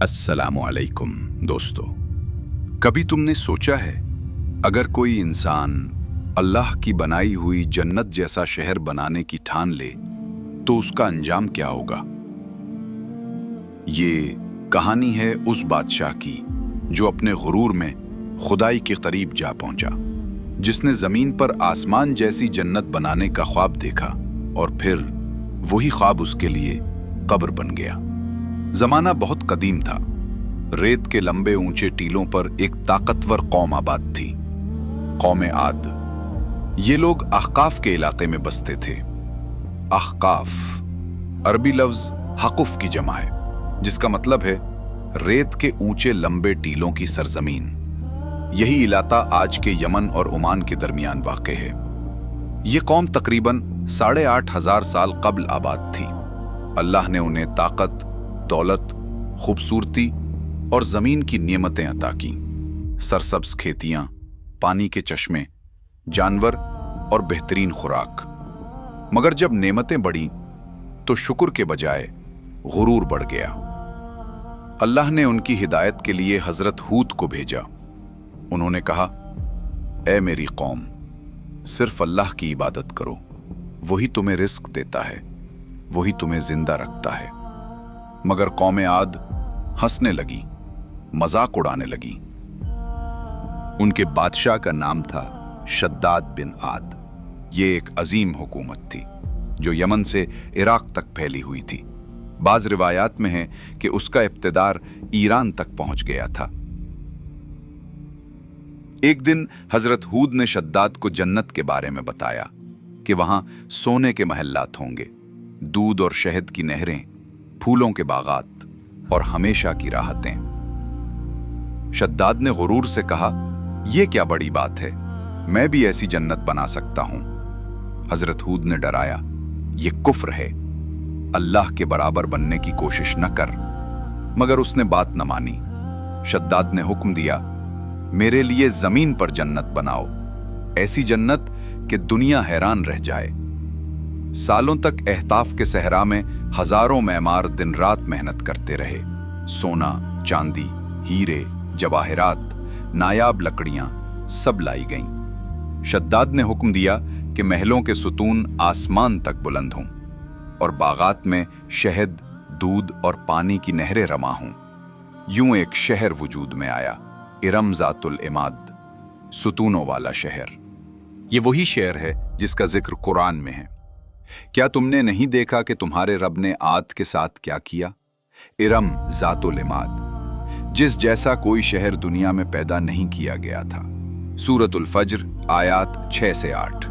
अस्सलामु अलैकुम दोस्तों। कभी तुमने सोचा है अगर कोई इंसान अल्लाह की बनाई हुई जन्नत जैसा शहर बनाने की ठान ले तो उसका अंजाम क्या होगा? ये कहानी है उस बादशाह की जो अपने गुरूर में खुदाई के करीब जा पहुंचा, जिसने जमीन पर आसमान जैसी जन्नत बनाने का ख्वाब देखा और फिर वही ख्वाब उसके लिए कब्र बन गया। जमाना बहुत कदीम था। रेत के लंबे ऊंचे टीलों पर एक ताकतवर कौम आबाद थी, कौम आद। ये लोग अहकाफ के इलाके में बसते थे। अहकाफ अरबी लफ्ज हकुफ की जमा है, जिसका मतलब है रेत के ऊंचे लंबे टीलों की सरजमीन। यही इलाका आज के यमन और ओमान के दरमियान वाक़े है। ये कौम तकरीबन 8,500 साल कब्ल आबाद थी। अल्लाह ने उन्हें ताकत, दौलत, खूबसूरती और जमीन की नियमतें अता की। सरसब्ज खेतियां, पानी के चश्मे, जानवर और बेहतरीन खुराक। मगर जब नेमतें बढ़ी तो शुक्र के बजाय गुरूर बढ़ गया। अल्लाह ने उनकी हिदायत के लिए हजरत हूद को भेजा। उन्होंने कहा, ए मेरी कौम, सिर्फ अल्लाह की इबादत करो। वही तुम्हें रिस्क देता है, वही तुम्हें जिंदा रखता है। मगर कौम आद हंसने लगी, मजाक उड़ाने लगी। उनके बादशाह का नाम था शद्दाद बिन आद। ये एक अजीम हुकूमत थी जो यमन से इराक तक फैली हुई थी। बाज रिवायात में है कि उसका इब्तिदार ईरान तक पहुंच गया था। एक दिन हजरत हूद ने शद्दाद को जन्नत के बारे में बताया कि वहां सोने के महल्लात होंगे, दूध और शहद की नहरें, फूलों के बागात और हमेशा की राहतें। शद्दाद ने गुरूर से कहा, यह क्या बड़ी बात है, मैं भी ऐसी जन्नत बना सकता हूं। हजरत हूद ने डराया, यह कुफ्र है, अल्लाह के बराबर बनने की कोशिश न कर। मगर उसने बात न मानी। शद्दाद ने हुक्म दिया, मेरे लिए जमीन पर जन्नत बनाओ, ऐसी जन्नत कि दुनिया हैरान रह जाए। सालों तक एहताफ के सहरा में हजारों मेमार दिन रात मेहनत करते रहे। सोना, चांदी, हीरे, जवाहिरात, नायाब लकड़ियां सब लाई गईं। शद्दाद ने हुक्म दिया कि महलों के सुतून आसमान तक बुलंद हों और बागात में शहद, दूध और पानी की नहरें रमा हों। यूं एक शहर वजूद में आया, इरम ज़ातुल इमाद, सुतूनों वाला शहर। ये वही शहर है जिसका जिक्र कुरान में है। क्या तुमने नहीं देखा कि तुम्हारे रब ने आद के साथ क्या किया? इरम ज़ातुल इमाद, जिस जैसा कोई शहर दुनिया में पैदा नहीं किया गया था। सूरतुल फज्र आयात 6 से 8।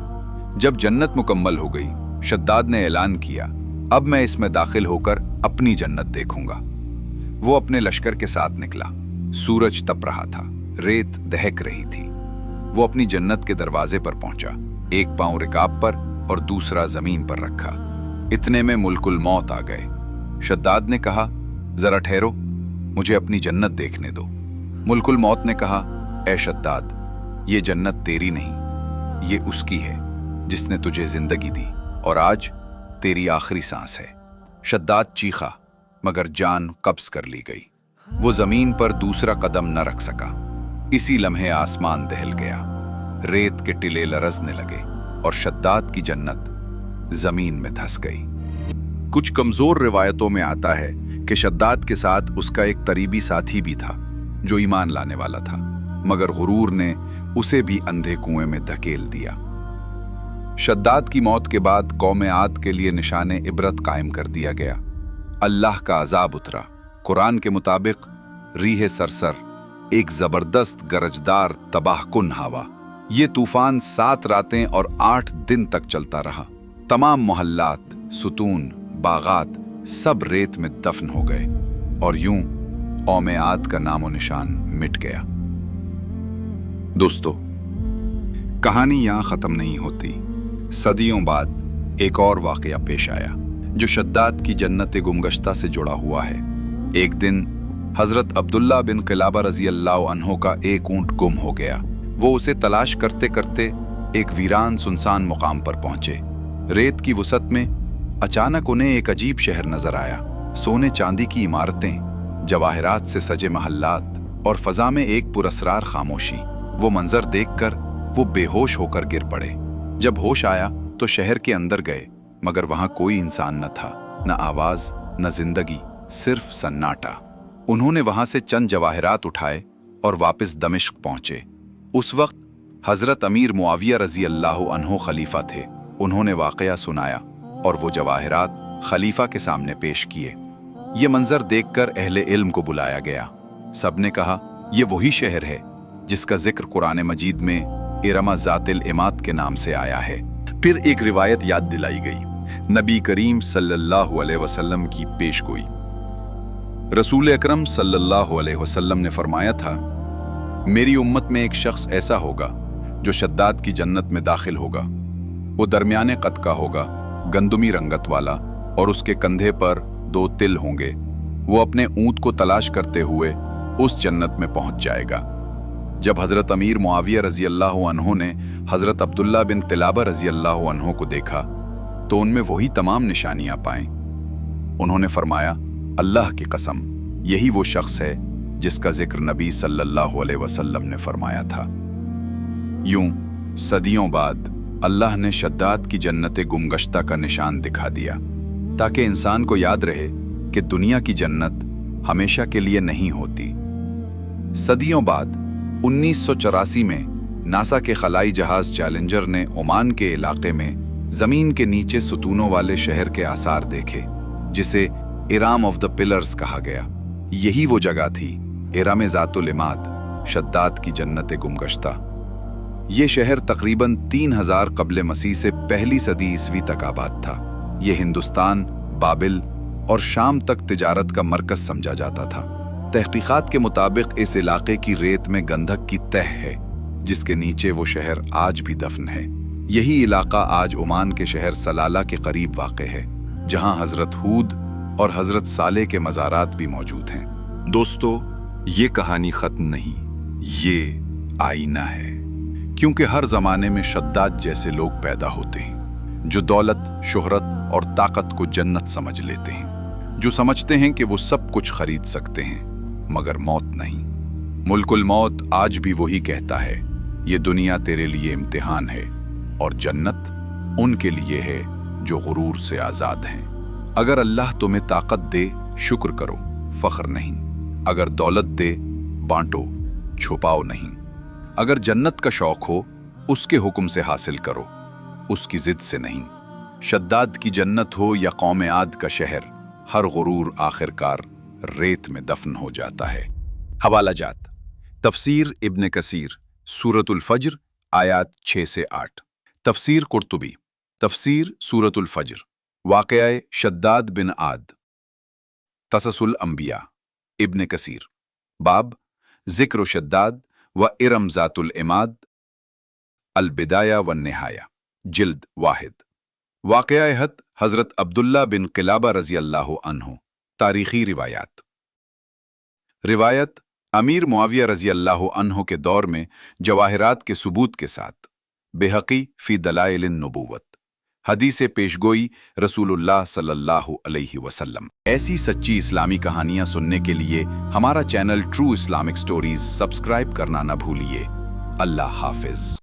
जब जन्नत मुकम्मल हो गई, शद्दाद ने ऐलान किया, अब मैं इसमें दाखिल होकर अपनी जन्नत देखूंगा। वो अपने लश्कर के साथ निकला। सूरज तप रहा था, रेत दहक रही थी। वो अपनी जन्नत के दरवाजे पर पहुंचा, एक पांव रिकाब पर और दूसरा जमीन पर रखा। इतने में मुल्कुल मौत आ गए। शद्दाद ने कहा, जरा ठहरो, मुझे अपनी जन्नत देखने दो। मुल्कुल मौत ने कहा, ए शद्दाद, ये जन्नत तेरी नहीं, ये उसकी है जिसने तुझे जिंदगी दी और आज तेरी आखिरी सांस है। शद्दाद चीखा, मगर जान कब्ज कर ली गई। वो जमीन पर दूसरा कदम न रख सका। इसी लम्हे आसमान दहल गया, रेत के टिले लरजने लगे और शद्दाद की जन्नत जमीन में धंस गई। कुछ कमजोर रिवायतों में आता है कि शद्दाद के साथ उसका एक करीबी साथी भी था जो ईमान लाने वाला था, मगर गुरूर ने उसे भी अंधे कुएं में धकेल दिया। शद्दाद की मौत के बाद कौम आद के लिए निशाने इबरत कायम कर दिया गया। अल्लाह का अजाब उतरा। कुरान के मुताबिक रीह सरसर, एक जबरदस्त गरजदार तबाहकुन हवा। ये तूफान 7 रातें और 8 दिन तक चलता रहा। तमाम मोहल्लात, सुतून, बागात सब रेत में दफन हो गए और यूं कौम आद का नामो निशान मिट गया। दोस्तों, कहानी यहां खत्म नहीं होती। सदियों बाद एक और वाकया पेश आया जो शद्दाद की जन्नत गुमगश्ता से जुड़ा हुआ है। एक दिन हजरत अब्दुल्ला बिन क़िलाबा रज़ी अल्लाह अन्हो का एक ऊंट गुम हो गया। वो उसे तलाश करते करते एक वीरान सुनसान मुकाम पर पहुंचे। रेत की वसत में अचानक उन्हें एक अजीब शहर नजर आया। सोने चांदी की इमारतें, जवाहरात से सजे महल्लात और फजा में एक पुरस्रार खामोशी। वो मंजर देखकर वो बेहोश होकर गिर पड़े। जब होश आया तो शहर के अंदर गए, मगर वहां कोई इंसान न था, न आवाज, न जिंदगी, सिर्फ सन्नाटा। उन्होंने वहां से चंद जवाहरात उठाए और वापस दमिश्क पहुंचे। उस वक्त हजरत अमीर मुआविया रजी अल्लाह अन्हो खलीफा थे। उन्होंने वाकया सुनाया और वो जवाहरात खलीफा के सामने पेश किए। ये मंजर देखकर अहले इल्म को बुलाया गया। सबने कहा, ये वही शहर है जिसका जिक्र कुरान मजीद में इरमा ज़ातिल इमाद के नाम से आया है। फिर एक रिवायत याद दिलाई गई, नबी करीम सल्लल्लाहु अलैहि वसल्लम की पेशगोई। रसूल अकरम सल्लल्लाहु अलैहि वसल्लम ने फरमाया था, मेरी उम्मत में एक शख्स ऐसा होगा जो शद्दाद की जन्नत में दाखिल होगा। वो दरमियाने कद का होगा, गंदुमी रंगत वाला, और उसके कंधे पर 2 तिल होंगे। वो अपने ऊंट को तलाश करते हुए उस जन्नत में पहुंच जाएगा। जब हजरत अमीर मुआविया रजी अल्लाह अन्हो ने हजरत अब्दुल्ला बिन तिलाबा रजी अल्लाह अन्हो को देखा तो उनमें वही तमाम निशानियां पाएं। उन्होंने फरमाया, अल्लाह की कसम, यही वो शख्स है जिसका जिक्र नबी सल्लल्लाहु अलैहि वसल्लम ने फरमाया था। यूं सदियों बाद अल्लाह ने शद्दाद की जन्नत गुमगश्ता का निशान दिखा दिया, ताकि इंसान को याद रहे कि दुनिया की जन्नत हमेशा के लिए नहीं होती। सदियों बाद 1984 में नासा के खलाई जहाज चैलेंजर ने ओमान के इलाके में जमीन के नीचे सुतूनों वाले शहर के आसार देखे, जिसे इराम ऑफ द पिलर्स कहा गया। यही वो जगह थी, इराम ज़ातुल इमाद, शद्दाद की जन्नत गुमगश्ता। ये शहर तकरीबन 3000 कब्ल मसीह से पहली सदी ईस्वी तक आबाद था। ये हिंदुस्तान, बाबिल और शाम तक तिजारत का मरकज समझा जाता था। तहकीकात के मुताबिक इस इलाके की रेत में गंधक की तह है, जिसके नीचे वो शहर आज भी दफन है। यही इलाका आज ओमान के शहर सलाला के करीब वाक़ है, जहां हजरत हूद और हजरत साले के मज़ारात भी मौजूद हैं। दोस्तों, ये कहानी खत्म नहीं, ये आईना है। क्योंकि हर जमाने में शद्दाद जैसे लोग पैदा होते हैं, जो दौलत, शोहरत और ताकत को जन्नत समझ लेते हैं, जो समझते हैं कि वो सब कुछ खरीद सकते हैं, मगर मौत नहीं। मुल्कुल मौत आज भी वही कहता है, ये दुनिया तेरे लिए इम्तिहान है और जन्नत उनके लिए है जो गुरूर से आज़ाद हैं। अगर अल्लाह तुम्हें ताकत दे, शुक्र करो, फख्र नहीं। अगर दौलत दे, बांटो, छुपाओ नहीं। अगर जन्नत का शौक हो, उसके हुक्म से हासिल करो, उसकी जिद से नहीं। शद्दाद की जन्नत हो या कौम आद का शहर, हर गुरूर आखिरकार रेत में दफन हो जाता है। हवाला जात, तफसीर इब्न कसीर, सूरतुल फज्र, आयात 6 से 8। तफसीर कुर्तुबी, तफसीर सूरतुल फज्र, वाक़या शद्दाद बिन आद, तससुल अंबिया, इब्न कसीर, बाब ज़िक्र शद्दाद व इरम ज़ातुल इमाद, अल बिदाया व निहाया, जिल्द वाहिद। वाक़या हत हज़रत अब्दुल्ला बिन क़िलाबा रज़ी अल्लाह अन्हु। तारीख़ी रिवायात। रिवायत अमीर मुआविया रज़ी अल्लाह अन्हु के दौर में जवाहिरात के सबूत के साथ। बेहक़ी फ़ी दलाइलिन नबूवत। हदीस पेशगोई रसूलुल्लाह सल्लल्लाहु अलैहि वसल्लम। ऐसी सच्ची इस्लामी कहानियाँ सुनने के लिए हमारा channel true Islamic stories subscribe करना न भूलिए। अल्लाह हाफ़िज़।